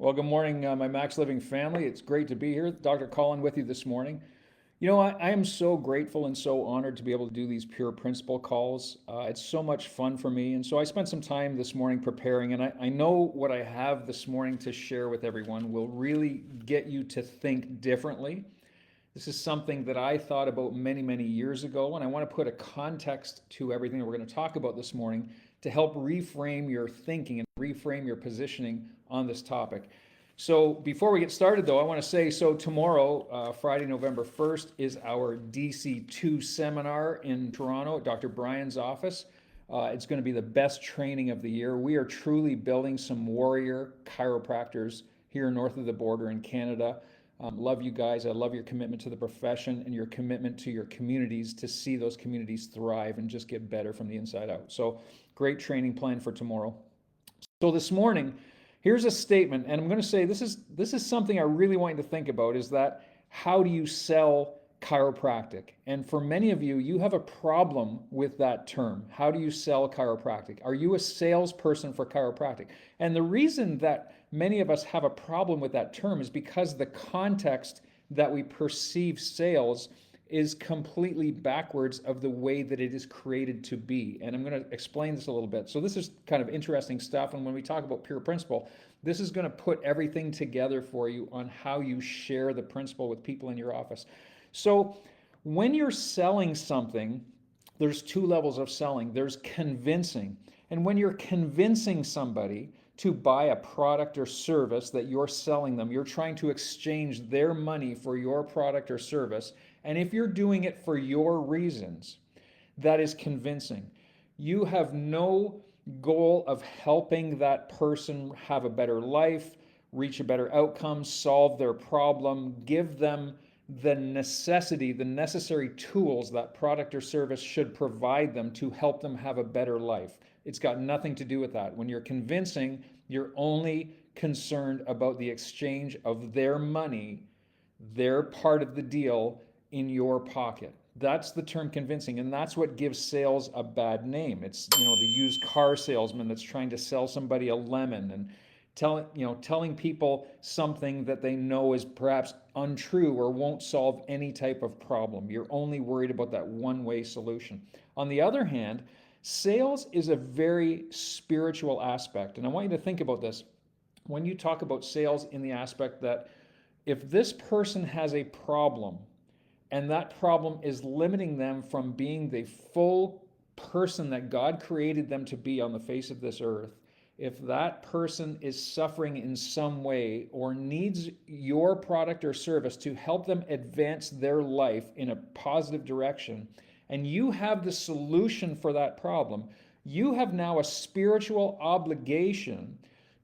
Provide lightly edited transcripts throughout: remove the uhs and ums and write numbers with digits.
Well, good morning, my Max Living family. It's great to be here. Dr. Colin with you this morning. I am so grateful and so honored to be able to do these pure principle calls. It's so much fun for me. And so I spent some time this morning preparing, and I know what I have this morning to share with everyone will really get you to think differently. This is something that I thought about many, many years ago, and I want to put a context to everything that we're going to talk about this morning to help reframe your thinking and reframe your positioning on this topic. So before we get started though, I want to say, so tomorrow, Friday, November 1st, is our DC2 seminar in Toronto at Dr. Brian's office. It's going to be the best training of the year. We are truly building some warrior chiropractors here north of the border in Canada. Love you guys. I love your commitment to the profession and your commitment to your communities to see those communities thrive and just get better from the inside out. So great training plan for tomorrow. So this morning, here's a statement, and I'm going to say this is something I really want you to think about, is that how do you sell chiropractic? And for many of you, you have a problem with that term. How do you sell chiropractic? Are you a salesperson for chiropractic? And the reason that many of us have a problem with that term is because the context that we perceive sales is completely backwards of the way that it is created to be. And I'm going to explain this a little bit. So this is kind of interesting stuff. And when we talk about pure principle, this is going to put everything together for you on how you share the principle with people in your office. So when you're selling something, there's two levels of selling. There's convincing. And when you're convincing somebody to buy a product or service that you're selling them, you're trying to exchange their money for your product or service. And if you're doing it for your reasons, that is convincing. You have no goal of helping that person have a better life, reach a better outcome, solve their problem, give them the necessary tools that product or service should provide them to help them have a better life. It's got nothing to do with that. When you're convincing, you're only concerned about the exchange of their money, their part of the deal in your pocket. That's the term convincing, and that's what gives sales a bad name. It's, the used car salesman that's trying to sell somebody a lemon and telling people something that they know is perhaps untrue or won't solve any type of problem. You're only worried about that one-way solution. On the other hand, sales is a very spiritual aspect, and I want you to think about this. When you talk about sales in the aspect that if this person has a problem, and that problem is limiting them from being the full person that God created them to be on the face of this earth, if that person is suffering in some way or needs your product or service to help them advance their life in a positive direction, and you have the solution for that problem, you have now a spiritual obligation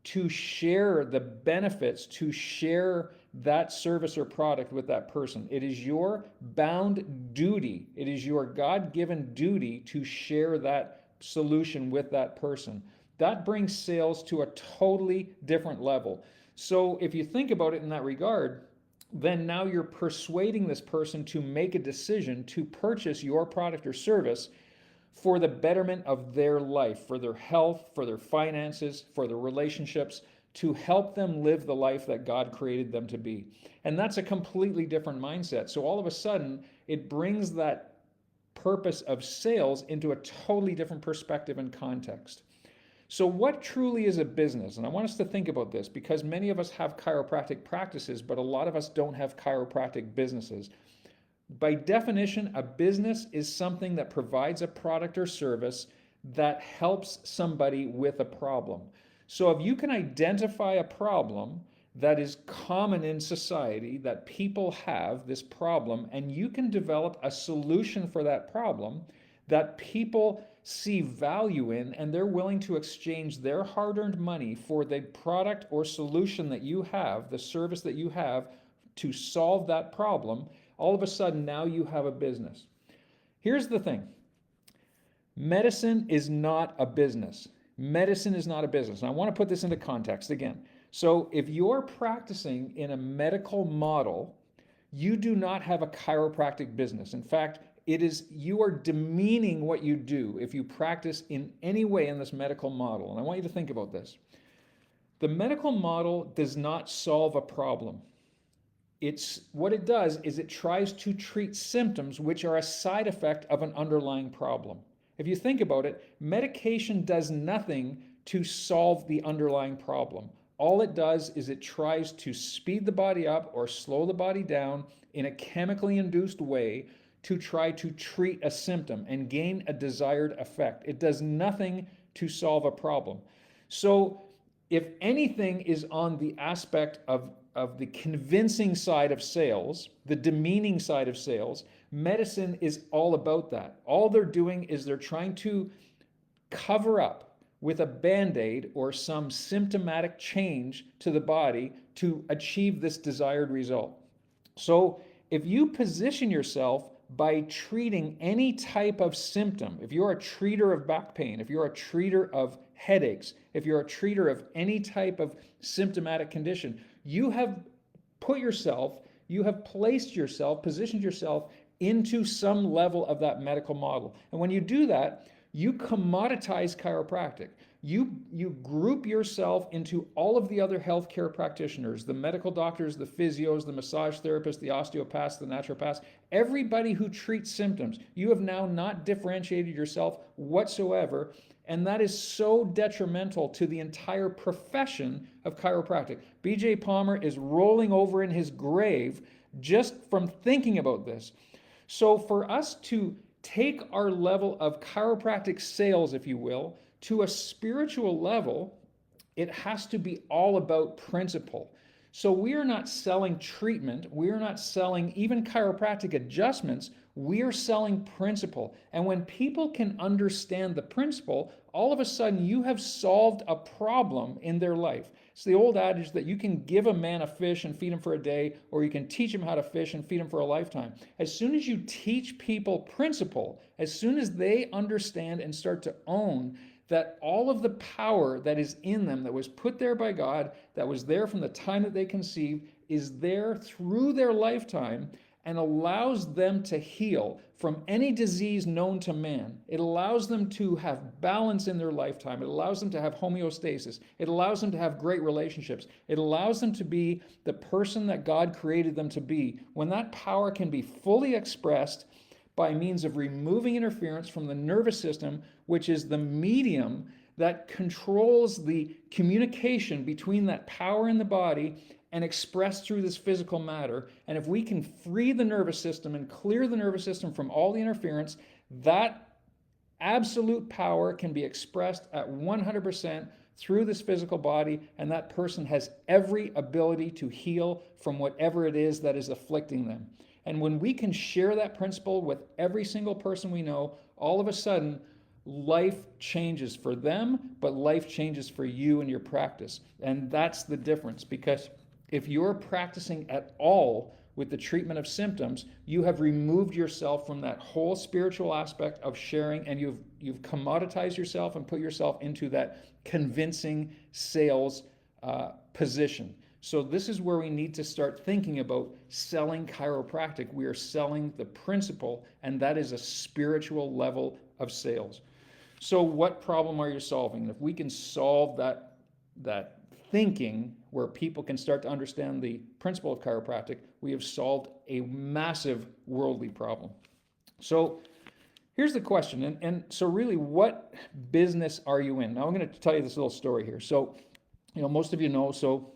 to share the benefits, to share that service or product with that person. It is your bound duty, it is your God-given duty to share that solution with that person. That brings sales to a totally different level. So if you think about it in that regard, then now you're persuading this person to make a decision to purchase your product or service for the betterment of their life, for their health, for their finances, for their relationships, to help them live the life that God created them to be. And that's a completely different mindset. So all of a sudden, it brings that purpose of sales into a totally different perspective and context. So what truly is a business? And I want us to think about this because many of us have chiropractic practices, but a lot of us don't have chiropractic businesses. By definition, a business is something that provides a product or service that helps somebody with a problem. So if you can identify a problem that is common in society, that people have this problem, and you can develop a solution for that problem that people see value in, and they're willing to exchange their hard-earned money for the product or solution that you have, the service that you have to solve that problem, all of a sudden now you have a business. Here's the thing. Medicine is not a business. Medicine is not a business. And I want to put this into context again. So if you're practicing in a medical model, you do not have a chiropractic business. In fact, you are demeaning what you do if you practice in any way in this medical model. And I want you to think about this. The medical model does not solve a problem. It's what it does is it tries to treat symptoms which are a side effect of an underlying problem. If you think about it, medication does nothing to solve the underlying problem. All it does is it tries to speed the body up or slow the body down in a chemically induced way to try to treat a symptom and gain a desired effect. It does nothing to solve a problem. So if anything is on the aspect of the convincing side of sales, the demeaning side of sales, medicine is all about that. All they're doing is they're trying to cover up with a band-aid or some symptomatic change to the body to achieve this desired result. So if you position yourself by treating any type of symptom, if you're a treater of back pain, if you're a treater of headaches, if you're a treater of any type of symptomatic condition, you have put yourself, you have placed yourself, positioned yourself into some level of that medical model. And when you do that, you commoditize chiropractic. You group yourself into all of the other healthcare practitioners, the medical doctors, the physios, the massage therapists, the osteopaths, the naturopaths, everybody who treats symptoms. You have now not differentiated yourself whatsoever, and that is so detrimental to the entire profession of chiropractic. BJ Palmer is rolling over in his grave just from thinking about this. So for us to take our level of chiropractic sales, if you will, to a spiritual level, it has to be all about principle. So we are not selling treatment. We are not selling even chiropractic adjustments. We are selling principle. And when people can understand the principle, all of a sudden you have solved a problem in their life. It's the old adage that you can give a man a fish and feed him for a day, or you can teach him how to fish and feed him for a lifetime. As soon as you teach people principle, as soon as they understand and start to own that all of the power that is in them, that was put there by God, that was there from the time that they conceived, is there through their lifetime and allows them to heal from any disease known to man. It allows them to have balance in their lifetime. It allows them to have homeostasis. It allows them to have great relationships. It allows them to be the person that God created them to be. When that power can be fully expressed by means of removing interference from the nervous system, which is the medium that controls the communication between that power in the body and expressed through this physical matter. And if we can free the nervous system and clear the nervous system from all the interference, that absolute power can be expressed at 100% through this physical body, and that person has every ability to heal from whatever it is that is afflicting them. And when we can share that principle with every single person we know, all of a sudden, life changes for them, but life changes for you and your practice. And that's the difference, because if you're practicing at all with the treatment of symptoms, you have removed yourself from that whole spiritual aspect of sharing, and you've commoditized yourself and put yourself into that convincing sales position. So this is where we need to start thinking about selling chiropractic. We are selling the principle, and that is a spiritual level of sales. So what problem are you solving? And if we can solve that thinking where people can start to understand the principle of chiropractic, we have solved a massive worldly problem. So here's the question. And so really, what business are you in? Now I'm going to tell you this little story here. So, most of you know, so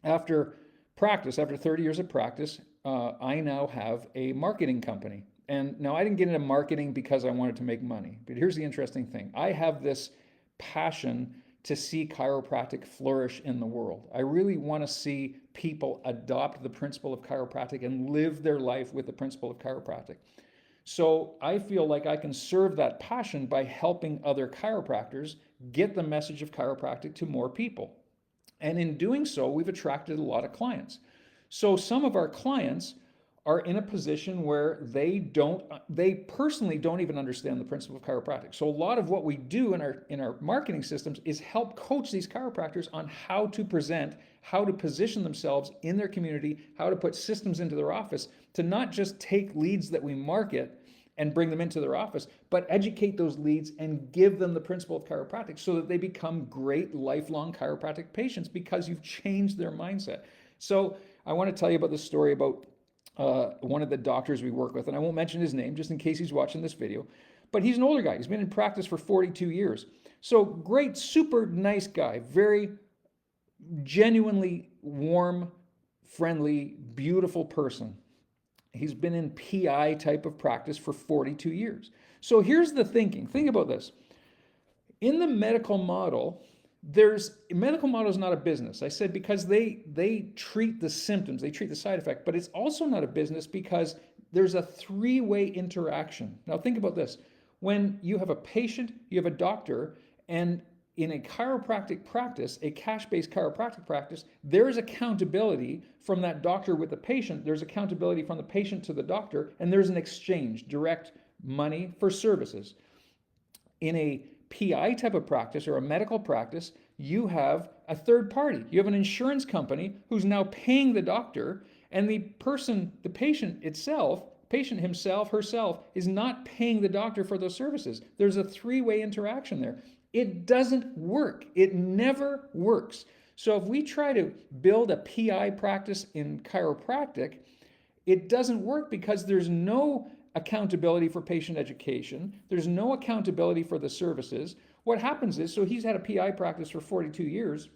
after 30 years of practice, I now have a marketing company. And now I didn't get into marketing because I wanted to make money. But here's the interesting thing. I have this passion to see chiropractic flourish in the world. I really want to see people adopt the principle of chiropractic and live their life with the principle of chiropractic. So I feel like I can serve that passion by helping other chiropractors get the message of chiropractic to more people. And in doing so, we've attracted a lot of clients. So some of our clients are in a position where they personally don't even understand the principle of chiropractic. So a lot of what we do in our marketing systems is help coach these chiropractors on how to present, how to position themselves in their community, how to put systems into their office to not just take leads that we market and bring them into their office, but educate those leads and give them the principle of chiropractic so that they become great lifelong chiropractic patients because you've changed their mindset. So I want to tell you about this story about one of the doctors we work with, and I won't mention his name just in case he's watching this video, but he's an older guy. He's been in practice for 42 years. So great, super nice guy, very genuinely warm, friendly, beautiful person. He's been in PI type of practice for 42 years. So here's the thinking. Think about this. In the medical model, medical model is not a business. I said because they treat the symptoms, they treat the side effect, but it's also not a business because there's a three-way interaction. Now think about this. When you have a patient, you have a doctor, and in a chiropractic practice, a cash-based chiropractic practice, there is accountability from that doctor with the patient. There's accountability from the patient to the doctor, and there's an exchange, direct money for services. In a PI type of practice or a medical practice, you have a third party. You have an insurance company who's now paying the doctor, and the patient itself, patient himself, herself, is not paying the doctor for those services. There's a three-way interaction there. It doesn't work. It never works. So if we try to build a PI practice in chiropractic, it doesn't work because there's no accountability for patient education. There's no accountability for the services. What happens is, so he's had a PI practice for 42 years.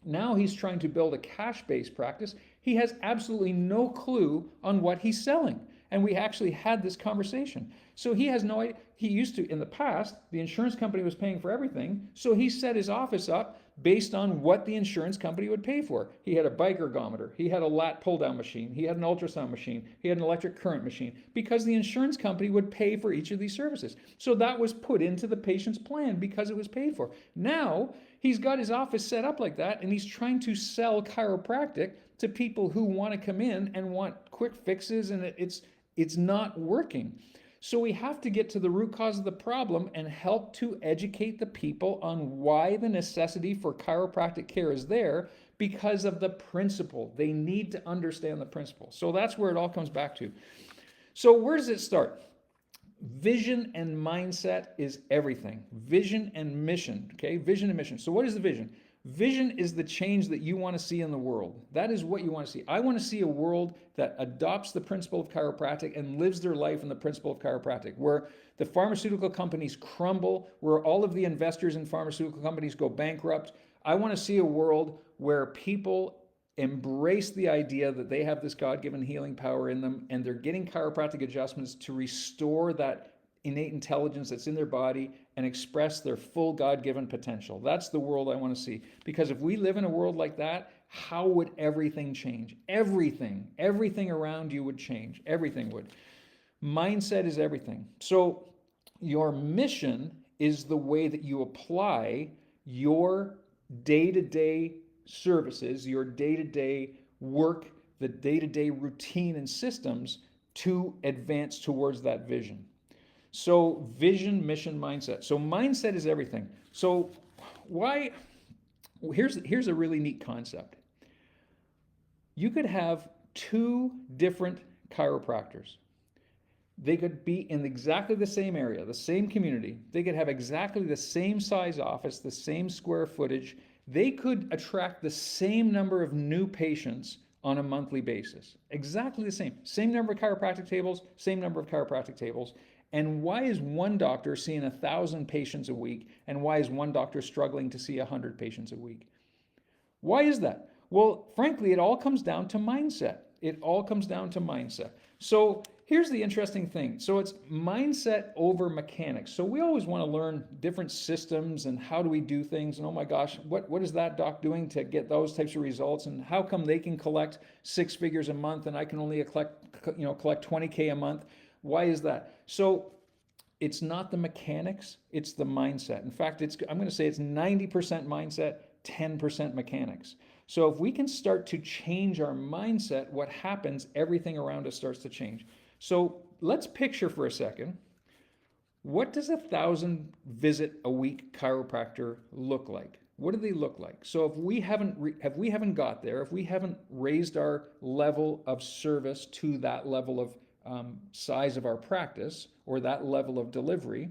Now he's trying to build a cash-based practice. He has absolutely no clue on what he's selling. And we actually had this conversation. So he has no idea. He used to, in the past, the insurance company was paying for everything. So he set his office up based on what the insurance company would pay for. He had a bike ergometer. He had a lat pull-down machine. He had an ultrasound machine. He had an electric current machine because the insurance company would pay for each of these services. So that was put into the patient's plan because it was paid for. Now he's got his office set up like that, and he's trying to sell chiropractic to people who want to come in and want quick fixes, and it's not working. So we have to get to the root cause of the problem and help to educate the people on why the necessity for chiropractic care is there because of the principle. They need to understand the principle. So that's where it all comes back to. So where does it start? Vision and mindset is everything. Vision and mission, okay? Vision and mission. So what is the vision? Vision is the change that you want to see in the world. That is what you want to see. I want to see a world that adopts the principle of chiropractic and lives their life in the principle of chiropractic, where the pharmaceutical companies crumble, where all of the investors in pharmaceutical companies go bankrupt. I want to see a world where people embrace the idea that they have this God-given healing power in them, and they're getting chiropractic adjustments to restore that innate intelligence that's in their body and express their full God-given potential. That's the world I want to see. Because if we live in a world like that, how would everything change? Everything around you would change. Everything would. Mindset is everything. So your mission is the way that you apply your day-to-day services, your day-to-day work, the day-to-day routine and systems to advance towards that vision. So vision, mission, mindset. So mindset is everything. So why? Here's a really neat concept. You could have two different chiropractors. They could be in exactly the same area, the same community. They could have exactly the same size office, the same square footage. They could attract the same number of new patients on a monthly basis. Exactly the same. Same number of chiropractic tables, same number of chiropractic tables. And why is one doctor seeing 1,000 patients a week, and why is one doctor struggling to see 100 patients a week? Why is that? Well, frankly, it all comes down to mindset. It all comes down to mindset. So here's the interesting thing. So it's mindset over mechanics. So we always want to learn different systems and how do we do things. And oh my gosh, what is that doc doing to get those types of results? And how come they can collect 6 figures a month and I can only collect 20K a month? Why is that? So it's not the mechanics, it's the mindset. In fact, I'm going to say it's 90% mindset, 10% mechanics. So if we can start to change our mindset, what happens, everything around us starts to change. So let's picture for a second, what does 1,000 visit a week chiropractor look like? What do they look like? So if we haven't got there, if we haven't raised our level of service to that level of size of our practice or that level of delivery.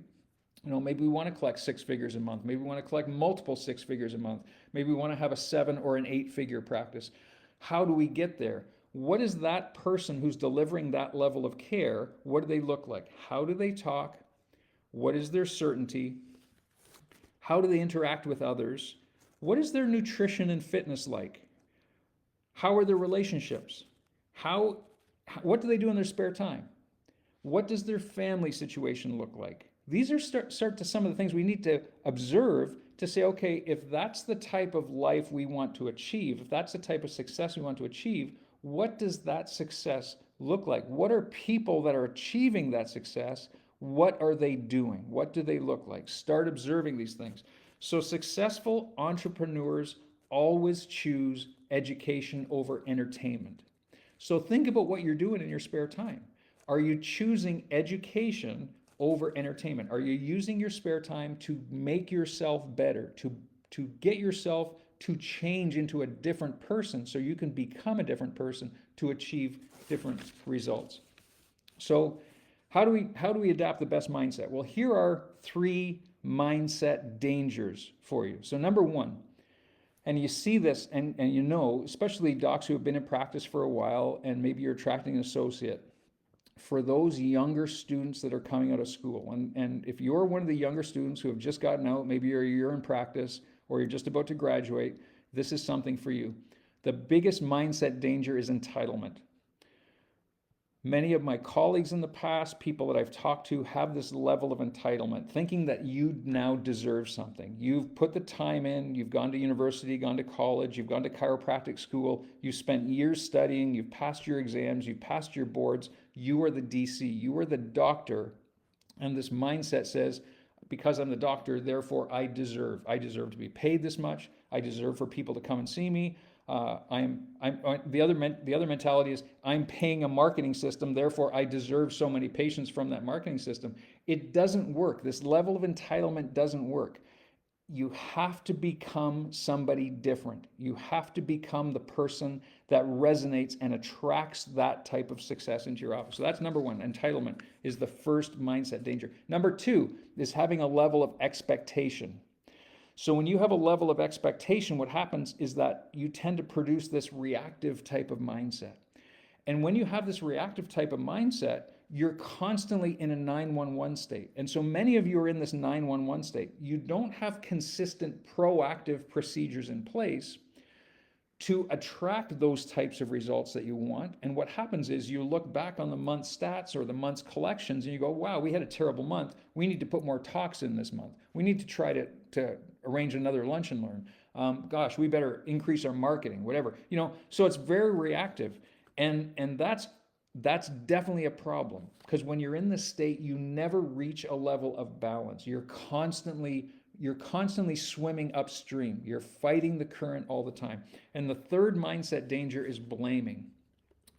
Maybe we want to collect 6 figures a month. Maybe we want to collect multiple 6 figures a month. Maybe we want to have a 7 or an 8 figure practice. How do we get there? What is that person who's delivering that level of care? What do they look like? How do they talk? What is their certainty? How do they interact with others? What is their nutrition and fitness like? How are their relationships? What do they do in their spare time? What does their family situation look like? These are start to some of the things we need to observe to say, okay, if that's the type of life we want to achieve, if that's the type of success we want to achieve, what does that success look like? What are people that are achieving that success? What are they doing? What do they look like? Start observing these things. So successful entrepreneurs always choose education over entertainment. So think about what you're doing in your spare time. Are you choosing education over entertainment? Are you using your spare time to make yourself better, to get yourself to change into a different person so you can become a different person to achieve different results? So how do we adapt the best mindset? Well, here are 3 mindset dangers for you. So number 1, and you see this and especially docs who have been in practice for a while, and maybe you're attracting an associate, for those younger students that are coming out of school. And if you're one of the younger students who have just gotten out, maybe you're a year in practice or you're just about to graduate, this is something for you. The biggest mindset danger is entitlement. Many of my colleagues in the past, people that I've talked to, have this level of entitlement, thinking that you now deserve something. You've put the time in, you've gone to university, gone to college, you've gone to chiropractic school, you've spent years studying, you've passed your exams, you've passed your boards, you are the DC, you are the doctor. And this mindset says, because I'm the doctor, therefore I deserve to be paid this much, I deserve for people to come and see me. The other mentality is I'm paying a marketing system, therefore I deserve so many patients from that marketing system. It doesn't work. This level of entitlement doesn't work. You have to become somebody different. You have to become the person that resonates and attracts that type of success into your office. So that's number 1. Entitlement is the first mindset danger. Number 2 is having a level of expectation. So when you have a level of expectation, what happens is that you tend to produce this reactive type of mindset. And when you have this reactive type of mindset, you're constantly in a 911 state. And so many of you are in this 911 state. You don't have consistent proactive procedures in place to attract those types of results that you want. And what happens is you look back on the month's stats or the month's collections and you go, wow, we had a terrible month. We need to put more talks in this month. We need to try to arrange another lunch and learn. Gosh, we better increase our marketing, whatever. So it's very reactive. And that's definitely a problem, because when you're in this state, you never reach a level of balance. You're constantly swimming upstream. You're fighting the current all the time. And the third mindset danger is blaming.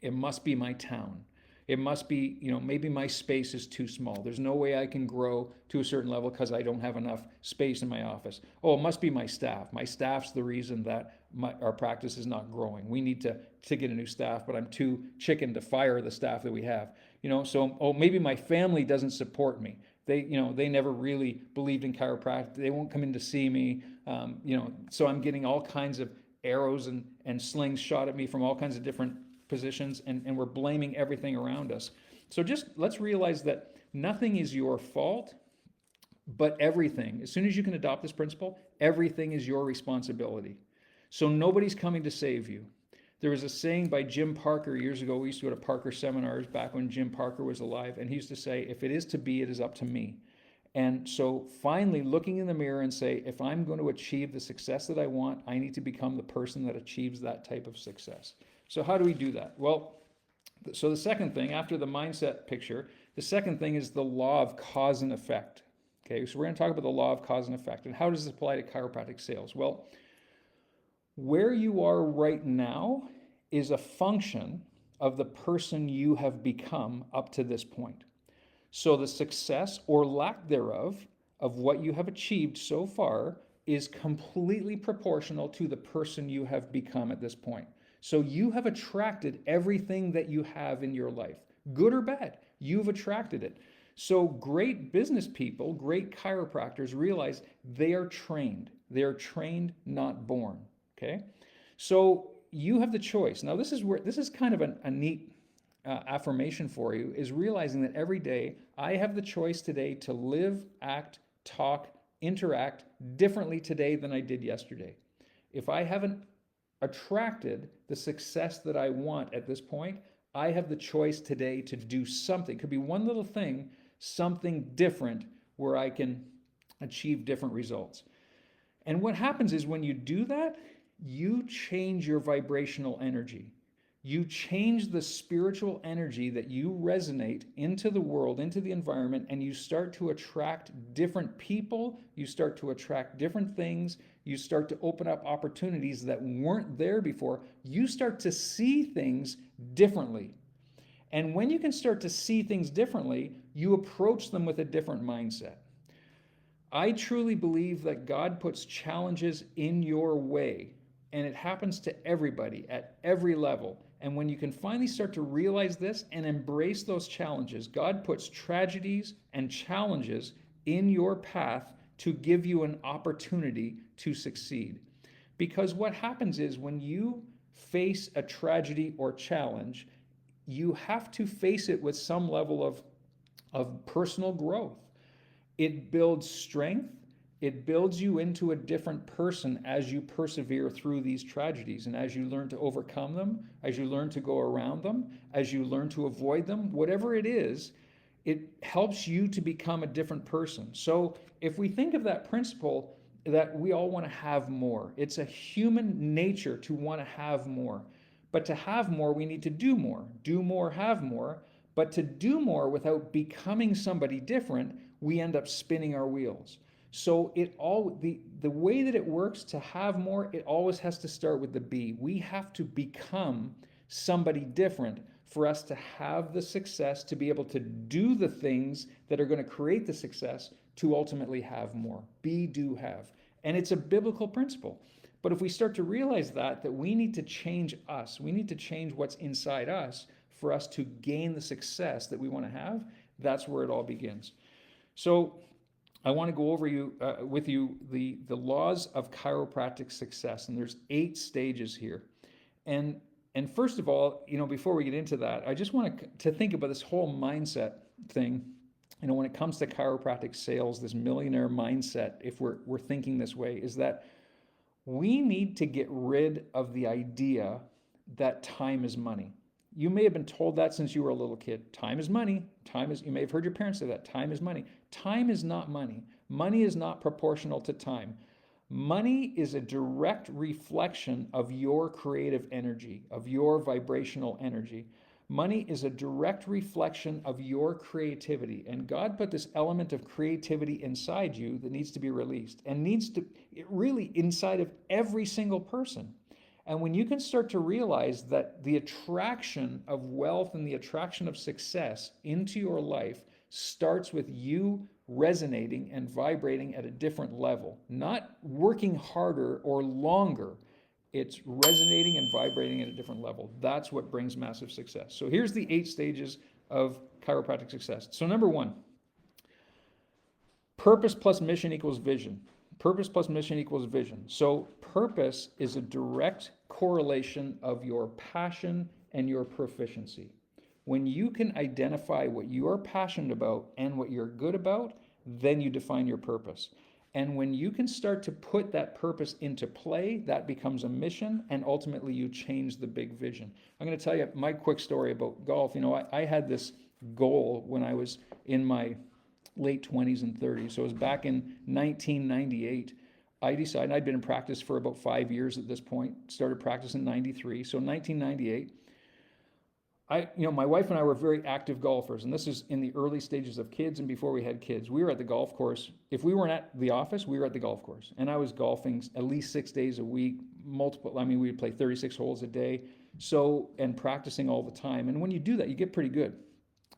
It must be my town. It must be, maybe my space is too small. There's no way I can grow to a certain level because I don't have enough space in my office. Oh, it must be my staff. My staff's the reason that our practice is not growing. We need to get a new staff, but I'm too chicken to fire the staff that we have. So maybe my family doesn't support me. They never really believed in chiropractic. They won't come in to see me. So I'm getting all kinds of arrows and slings shot at me from all kinds of different positions, and we're blaming everything around us. So just let's realize that nothing is your fault, but everything, as soon as you can adopt this principle, everything is your responsibility. So nobody's coming to save you. There was a saying by Jim Parker years ago. We used to go to Parker seminars back when Jim Parker was alive, and he used to say, if it is to be, it is up to me. And so finally looking in the mirror and say, if I'm going to achieve the success that I want, I need to become the person that achieves that type of success. So how do we do that? Well, so the second thing, after the mindset picture, the second thing is the law of cause and effect. Okay, so we're going to talk about the law of cause and effect. And how does this apply to chiropractic sales? Well, where you are right now is a function of the person you have become up to this point. So the success or lack thereof of what you have achieved so far is completely proportional to the person you have become at this point. So you have attracted everything that you have in your life good or bad. You've attracted it. So great business people, great chiropractors realize they are trained. They are trained, not born. Okay? So you have the choice. Now this is kind of a neat affirmation for you, is realizing that every day I have the choice today to live, act, talk, interact differently today than I did yesterday. If I haven't attracted the success that I want at this point, I have the choice today to do something. It could be one little thing, something different where I can achieve different results. And what happens is when you do that, you change your vibrational energy. You change the spiritual energy that you resonate into the world, into the environment, and you start to attract different people, you start to attract different things, you start to open up opportunities that weren't there before. You start to see things differently. And when you can start to see things differently, you approach them with a different mindset. I truly believe that God puts challenges in your way, and it happens to everybody at every level. And when you can finally start to realize this and embrace those challenges, God puts tragedies and challenges in your path to give you an opportunity to succeed. Because what happens is when you face a tragedy or challenge, you have to face it with some level of personal growth. It builds strength. It builds you into a different person as you persevere through these tragedies and as you learn to overcome them, as you learn to go around them, as you learn to avoid them, whatever it is, it helps you to become a different person. So if we think of that principle that we all want to have more, it's a human nature to want to have more. But to have more, we need to do more, have more. But to do more without becoming somebody different, we end up spinning our wheels. So the way that it works to have more, it always has to start with the be. We have to become somebody different for us to have the success, to be able to do the things that are going to create the success to ultimately have more. Be, do, have. And it's a biblical principle. But if we start to realize that we need to change us, we need to change what's inside us for us to gain the success that we want to have, that's where it all begins. So I want to go over with you the laws of chiropractic success, and there's 8 stages here. And first of all, before we get into that, I just want to think about this whole mindset thing. When it comes to chiropractic sales, this millionaire mindset, if we're thinking this way, is that we need to get rid of the idea that time is money. You may have been told that since you were a little kid. Time is money. You may have heard your parents say that. Time is money. Time is not money. Money is not proportional to time. Money is a direct reflection of your creative energy, of your vibrational energy. Money is a direct reflection of your creativity. And God put this element of creativity inside you that needs to be released and really inside of every single person. And when you can start to realize that the attraction of wealth and the attraction of success into your life starts with you resonating and vibrating at a different level, not working harder or longer. It's resonating and vibrating at a different level. That's what brings massive success. So here's the 8 stages of chiropractic success. So number 1, purpose plus mission equals vision. Purpose plus mission equals vision. So purpose is a direct correlation of your passion and your proficiency. When you can identify what you are passionate about and what you're good about, then you define your purpose. And when you can start to put that purpose into play, that becomes a mission, and ultimately you change the big vision. I'm going to tell you my quick story about golf. I had this goal when I was in my late 20s and 30s. So it was back in 1998. I decided, I'd been in practice for about 5 years at this point, started practice in 93. So in 1998, my wife and I were very active golfers, and this is in the early stages of kids and before we had kids. We were at the golf course. If we weren't at the office, we were at the golf course. And I was golfing at least 6 days a week, we would play 36 holes a day, and practicing all the time. And when you do that, you get pretty good.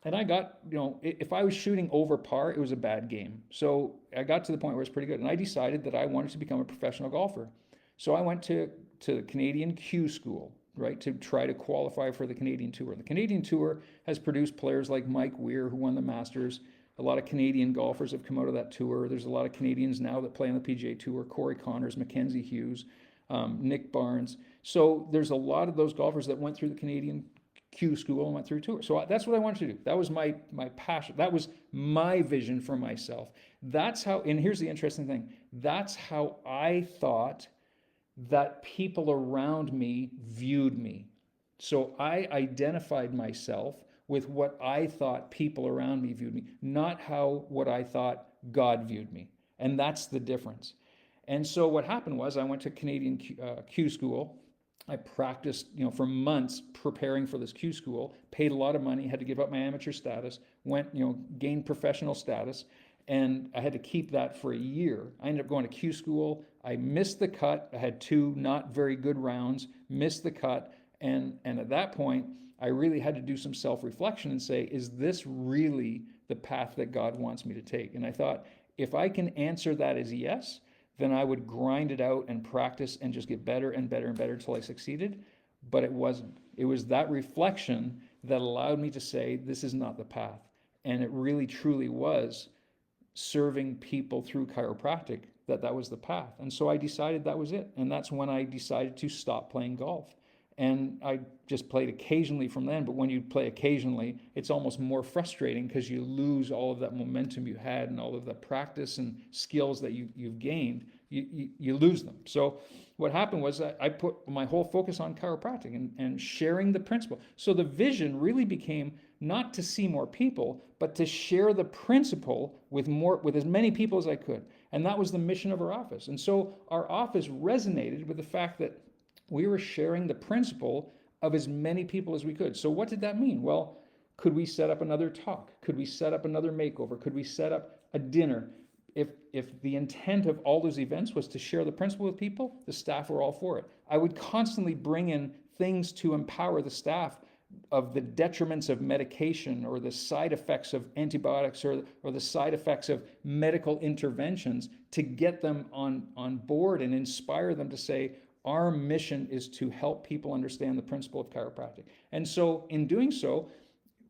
And I got, if I was shooting over par, it was a bad game. So I got to the point where it's pretty good. And I decided that I wanted to become a professional golfer. So I went to the Canadian Q School. right, to try to qualify for the Canadian Tour. The Canadian Tour has produced players like Mike Weir, who won the Masters. A lot of Canadian golfers have come out of that tour. There's a lot of Canadians now that play on the PGA Tour: Corey Connors, Mackenzie Hughes, Nick Barnes. So there's a lot of those golfers that went through the Canadian Q school and went through a tour. So that's what I wanted to do. That was my passion. That was my vision for myself. That's how, and here's the interesting thing, that's how I thought that people around me viewed me. So I identified myself with what I thought people around me viewed me, not what I thought God viewed me. And that's the difference. And so what happened was I went to Canadian Q school. I practiced, for months preparing for this Q school, paid a lot of money, had to give up my amateur status, gained professional status, and I had to keep that for a year. I ended up going to Q school. I missed the cut. I had 2 not very good rounds, missed the cut, and at that point, I really had to do some self-reflection and say, is this really the path that God wants me to take? And I thought, if I can answer that as yes, then I would grind it out and practice and just get better and better and better until I succeeded. But it wasn't. It was that reflection that allowed me to say, this is not the path. And it really, truly was serving people through chiropractic, that was the path. And so I decided that was it. And that's when I decided to stop playing golf. And I just played occasionally from then. But when you play occasionally, it's almost more frustrating because you lose all of that momentum you had and all of the practice and skills that you've gained. You lose them. So what happened was I put my whole focus on chiropractic and sharing the principle. So the vision really became not to see more people, but to share the principle with as many people as I could. And that was the mission of our office. And so our office resonated with the fact that we were sharing the principle of as many people as we could. So what did that mean? Well, could we set up another talk? Could we set up another makeover? Could we set up a dinner? If the intent of all those events was to share the principle with people, the staff were all for it. I would constantly bring in things to empower the staff of the detriments of medication or the side effects of antibiotics or the side effects of medical interventions to get them on board and inspire them to say, our mission is to help people understand the principle of chiropractic. And so in doing so,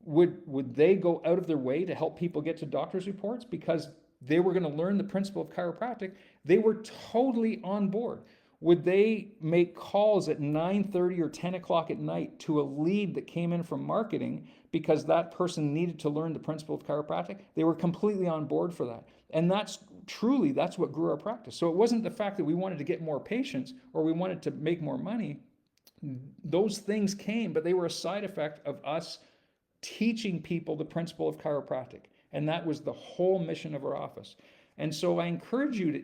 would they go out of their way to help people get to doctor's reports because they were going to learn the principle of chiropractic? They were totally on board. Would they make calls at 9:30 or 10 o'clock at night to a lead that came in from marketing because that person needed to learn the principle of chiropractic? They were completely on board for that. And that's what grew our practice. So it wasn't the fact that we wanted to get more patients or we wanted to make more money. Those things came, but they were a side effect of us teaching people the principle of chiropractic. And that was the whole mission of our office. And so I encourage you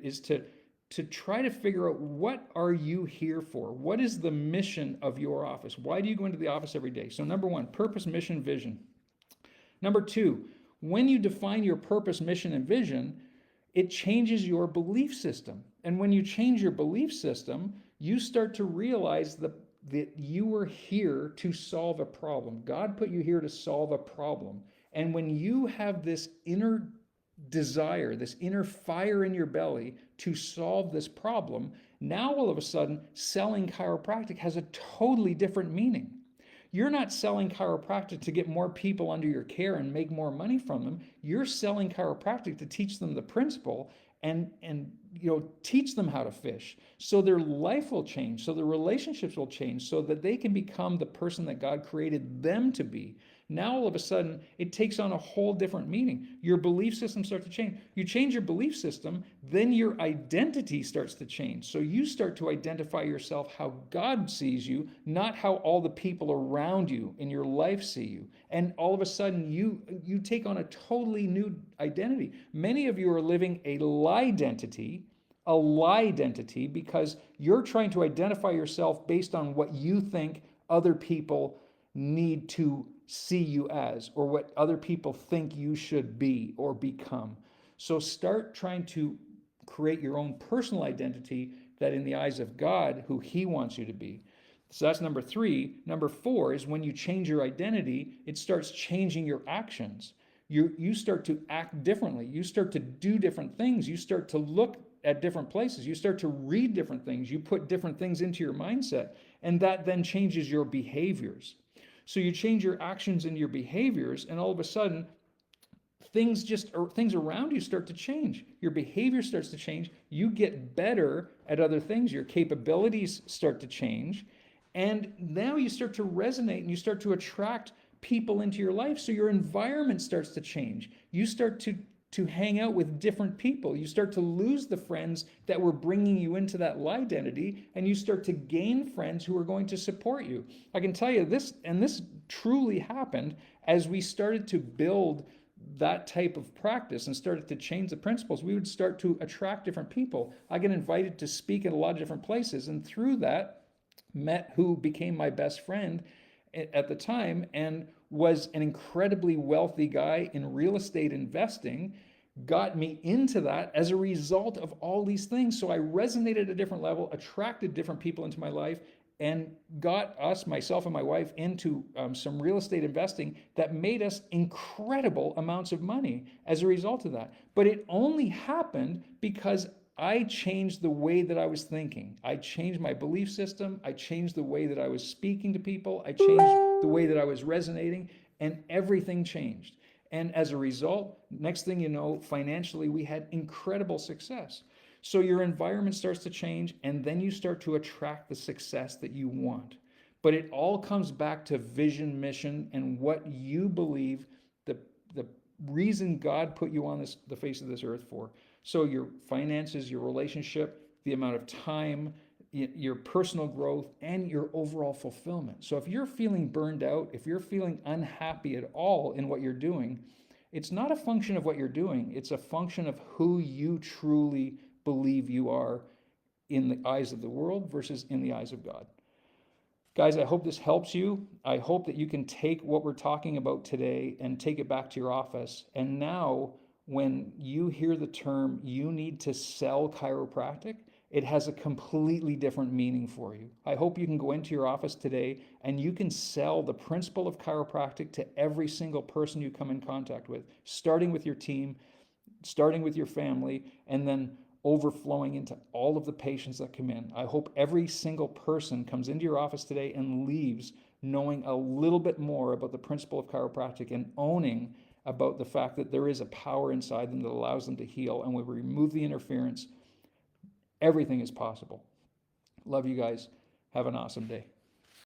to try to figure out, what are you here for? What is the mission of your office? Why do you go into the office every day? So number 1, purpose, mission, vision. Number 2, when you define your purpose, mission, and vision, it changes your belief system. And when you change your belief system, you start to realize that you were here to solve a problem. God put you here to solve a problem. And when you have this inner desire, this inner fire in your belly to solve this problem, now all of a sudden, selling chiropractic has a totally different meaning. You're not selling chiropractic to get more people under your care and make more money from them. You're selling chiropractic to teach them the principle and teach them how to fish. So their life will change, so their relationships will change, so that they can become the person that God created them to be. Now all of a sudden, it takes on a whole different meaning. Your belief system starts to change. You change your belief system, then your identity starts to change. So you start to identify yourself how God sees you, not how all the people around you in your life see you. And all of a sudden, you take on a totally new identity. Many of you are living a lie identity, because you're trying to identify yourself based on what you think other people need to see you as, or what other people think you should be or become. So start trying to create your own personal identity that in the eyes of God, who He wants you to be. So that's number 3. Number 4 is when you change your identity, it starts changing your actions. You start to act differently. You start to do different things. You start to look at different places. You start to read different things. You put different things into your mindset. And that then changes your behaviors. So you change your actions and your behaviors, and all of a sudden, things around you start to change. Your behavior starts to change. You get better at other things. Your capabilities start to change. And now you start to resonate and you start to attract people into your life. So your environment starts to change. You start to hang out with different people. You start to lose the friends that were bringing you into that lie identity, and you start to gain friends who are going to support you. I can tell you this, and this truly happened as we started to build that type of practice and started to change the principles. We would start to attract different people. I get invited to speak at a lot of different places, and through that, met who became my best friend at the time and was an incredibly wealthy guy in real estate investing, got me into that as a result of all these things. So I resonated at a different level, attracted different people into my life, and got myself and my wife, into some real estate investing that made us incredible amounts of money as a result of that. But it only happened because I changed the way that I was thinking. I changed my belief system. I changed the way that I was speaking to people. I changed the way that I was resonating, and everything changed. And as a result, next thing you know, financially, we had incredible success. So your environment starts to change, and then you start to attract the success that you want. But it all comes back to vision, mission, and what you believe the reason God put you on the face of this earth for. So your finances, your relationship, the amount of time, your personal growth, and your overall fulfillment. So if you're feeling burned out, if you're feeling unhappy at all in what you're doing, it's not a function of what you're doing. It's a function of who you truly believe you are in the eyes of the world versus in the eyes of God. Guys, I hope this helps you. I hope that you can take what we're talking about today and take it back to your office. And now, when you hear the term, you need to sell chiropractic, it has a completely different meaning for you. I hope you can go into your office today and you can sell the principle of chiropractic to every single person you come in contact with, starting with your team, starting with your family, and then overflowing into all of the patients that come in. I hope every single person comes into your office today and leaves knowing a little bit more about the principle of chiropractic and owning about the fact that there is a power inside them that allows them to heal. And when we remove the interference, everything is possible. Love you guys. Have an awesome day.